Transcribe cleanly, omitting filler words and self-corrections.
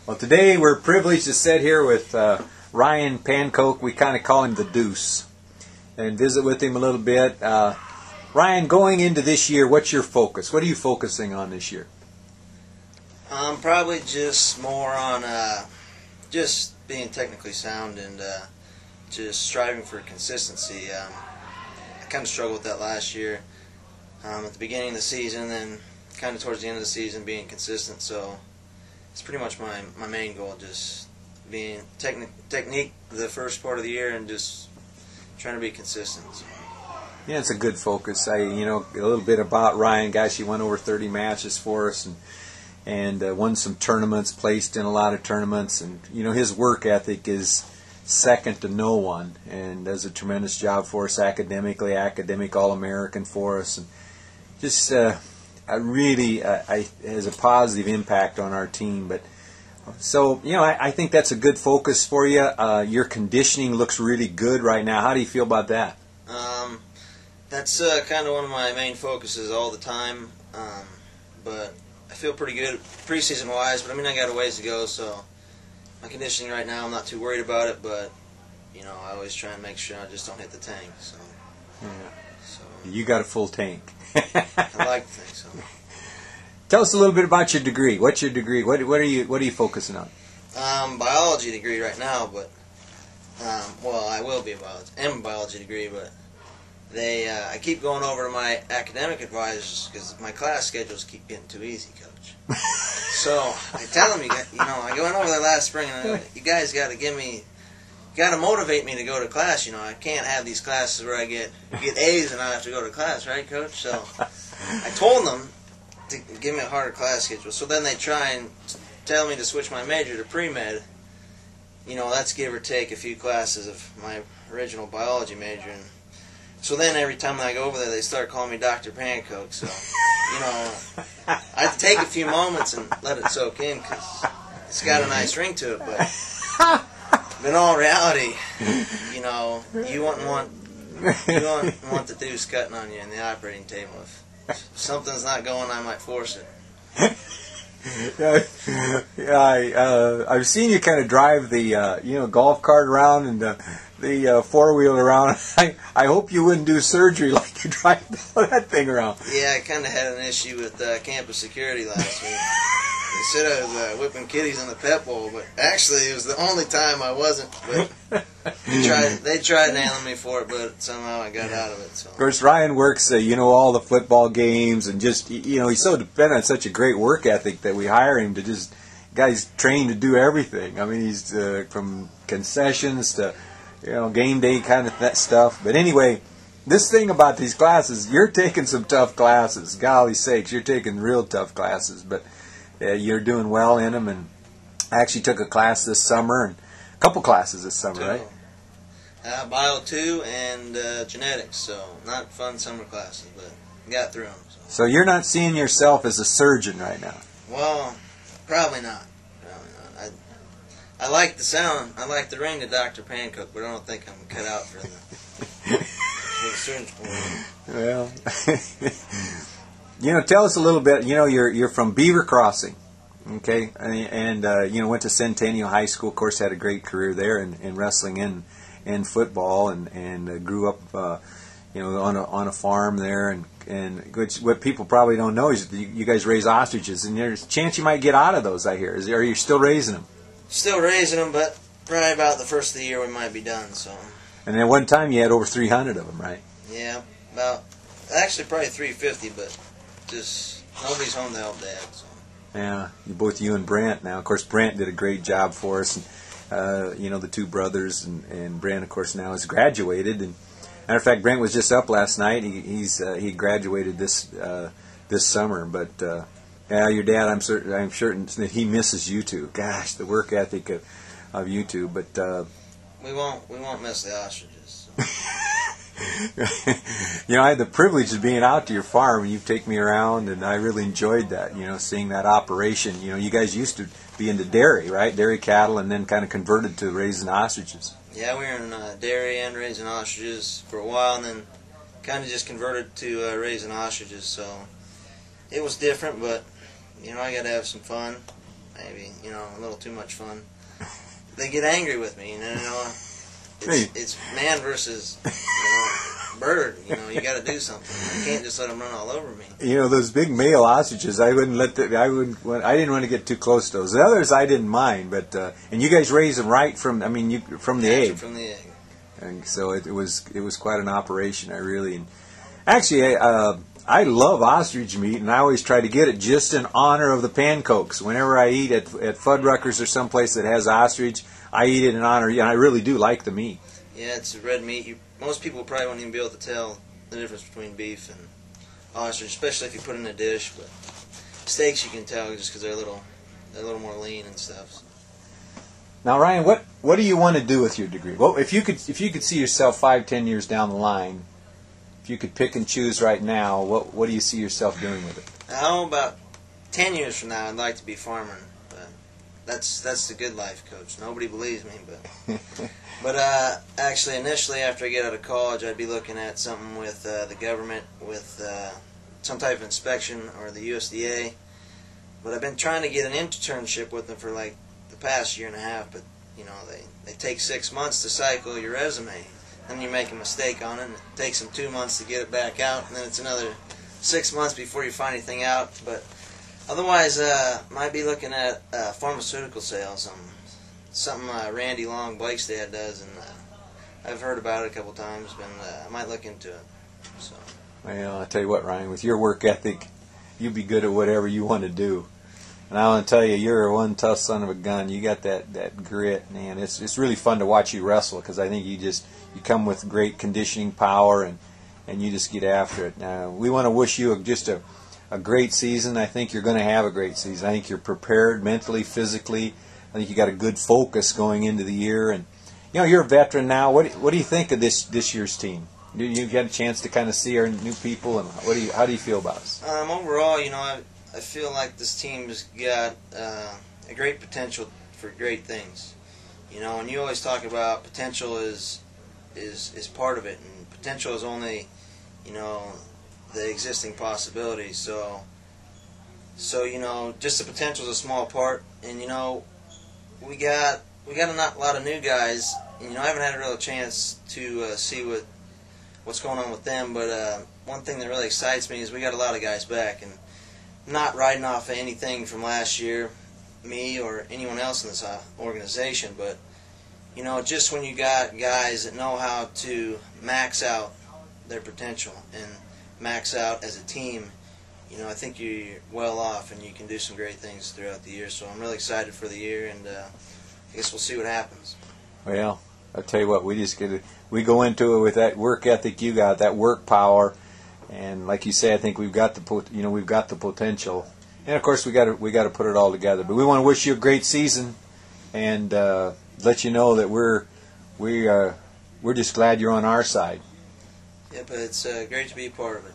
Well, today we're privileged to sit here with Ryan Pankoke. We kind of call him the Deuce, and visit with him a little bit. Ryan, going into this year, what's your focus? What are you focusing on this year? Probably just more on just being technically sound and just striving for consistency. I kind of struggled with that last year at the beginning of the season, and kind of towards the end of the season being consistent. So it's pretty much my main goal, just being technique the first part of the year and just trying to be consistent. So. Yeah, it's a good focus. A little bit about Ryan. Gosh, he won over 30 matches for us and won some tournaments, placed in a lot of tournaments, and his work ethic is second to no one, and does a tremendous job for us academically, academic All-American for us, and just really has a positive impact on our team. But so I think that's a good focus for you. Your conditioning looks really good right now. How do you feel about that? That's kind of one of my main focuses all the time, but I feel pretty good preseason wise. But I got a ways to go, so my conditioning right now, I'm not too worried about it, but I always try and make sure I just don't hit the tank. So, yeah. So you got a full tank. I like to think so. Tell us a little bit about your degree. What's your degree? What are you focusing on? Biology degree right now, but I will be a biology degree, but I keep going over to my academic advisors because my class schedules keep getting too easy, Coach. So I tell them, I went over there last spring, and you guys got to motivate me to go to class. I can't have these classes where I get A's and I have to go to class, right, Coach? So I told them to give me a harder class schedule. So then they try and tell me to switch my major to pre-med. That's give or take a few classes of my original biology major. And so then every time I go over there, they start calling me Dr. Pankoke. So, I have to take a few moments and let it soak in because it's got a nice ring to it. But in all reality, you wouldn't want the Deuce cutting on you in the operating table. If something's not going, I might force it. I've seen you kind of drive the golf cart around and the four-wheeler around. I hope you wouldn't do surgery like you drive that thing around. Yeah, I kind of had an issue with campus security last week. They said I was whipping kiddies in the pep bowl, but actually it was the only time I wasn't. But they tried nailing me for it, but somehow I got out of it. So. Of course, Ryan works, all the football games, and just, he's so dependent on such a great work ethic that we hire him to just, guy's trained to do everything. He's from concessions to, game day kind of stuff. But anyway, this thing about these classes, you're taking some tough classes. Golly sakes, you're taking real tough classes, but you're doing well in them. And I actually took a class this summer, and a couple classes this summer, right? Bio 2 and genetics, so not fun summer classes, but got through them. So you're not seeing yourself as a surgeon right now? Well, probably not. I like the sound, I like the ring to Dr. Pankoke, but I don't think I'm cut out for the surgical ring. Well, tell us a little bit. You're from Beaver Crossing, okay, and went to Centennial High School. Of course, had a great career there in wrestling and football, and grew up, on a farm there. And what people probably don't know is you guys raise ostriches, and there's a chance you might get out of those. I hear. Are you still raising them? Still raising them, but probably about the first of the year we might be done. So. And at one time you had over 300 of them, right? Yeah, actually probably 350, but just nobody's home to help Dad. So. Yeah, both you and Brent now. Of course, Brent did a great job for us. And, the two brothers, and Brent, of course, now has graduated. And matter of fact, Brent was just up last night. He graduated this summer. But your dad, I'm certain that he misses you too. Gosh, the work ethic of you two. But we won't miss the ostriches. So. I had the privilege of being out to your farm, and you take me around, and I really enjoyed that. Seeing that operation. You guys used to be into dairy, right? Dairy cattle, and then kind of converted to raising ostriches. Yeah, we were in dairy and raising ostriches for a while, and then kind of just converted to raising ostriches. So it was different, but I got to have some fun. maybe, a little too much fun. They get angry with me, It's man versus bird. You got to do something. You can't just let them run all over me. Those big male ostriches, I didn't want to get too close to those. The others I didn't mind, but and you guys raise them right from the egg. From the egg. And so it was quite an operation. I love ostrich meat, and I always try to get it just in honor of the Pankokes. Whenever I eat at Fuddruckers or someplace that has ostrich, I eat it in honor. I really do like the meat. Yeah, it's red meat. Most people probably won't even be able to tell the difference between beef and ostrich, especially if you put it in a dish. But steaks you can tell just because they're a little more lean and stuff. Now, Ryan, what do you want to do with your degree? Well, if you could see yourself 5-10 years down the line, if you could pick and choose right now, what do you see yourself doing with it? About 10 years from now, I'd like to be farmer. But that's the good life, Coach. Nobody believes me, but actually, initially after I get out of college, I'd be looking at something with the government, with some type of inspection or the USDA. But I've been trying to get an internship with them for like the past year and a half. But they take 6 months to cycle your resume. Then you make a mistake on it, and it takes them 2 months to get it back out, and then it's another 6 months before you find anything out. But otherwise, might be looking at pharmaceutical sales, something Randy Long, Blake's dad, does, and I've heard about it a couple times, but I might look into it. So. Well, I tell you what, Ryan, with your work ethic, you'll be good at whatever you want to do. And I want to tell you, you're one tough son of a gun. You got that grit, man. It's really fun to watch you wrestle because I think you come with great conditioning power and you just get after it. Now, we want to wish you just a great season. I think you're going to have a great season. I think you're prepared mentally, physically. I think you got a good focus going into the year. And you're a veteran now. What do you think of this year's team? You've had a chance to kind of see our new people, and how do you feel about us? Overall, I feel like this team's got a great potential for great things. And you always talk about potential is part of it, and potential is only, the existing possibilities. So just the potential is a small part, and we got a lot of new guys. And, I haven't had a real chance to see what's going on with them, but one thing that really excites me is we got a lot of guys back, and not riding off of anything from last year, me or anyone else in this organization, but just when you got guys that know how to max out their potential and max out as a team, I think you're well off and you can do some great things throughout the year. So I'm really excited for the year, and I guess we'll see what happens. Well, I'll tell you what, we go into it with that work ethic you got, that work power. And like you say, I think we've got the potential, and of course we got to put it all together. But we want to wish you a great season, and let you know that we're just glad you're on our side. Yeah, but it's great to be a part of it.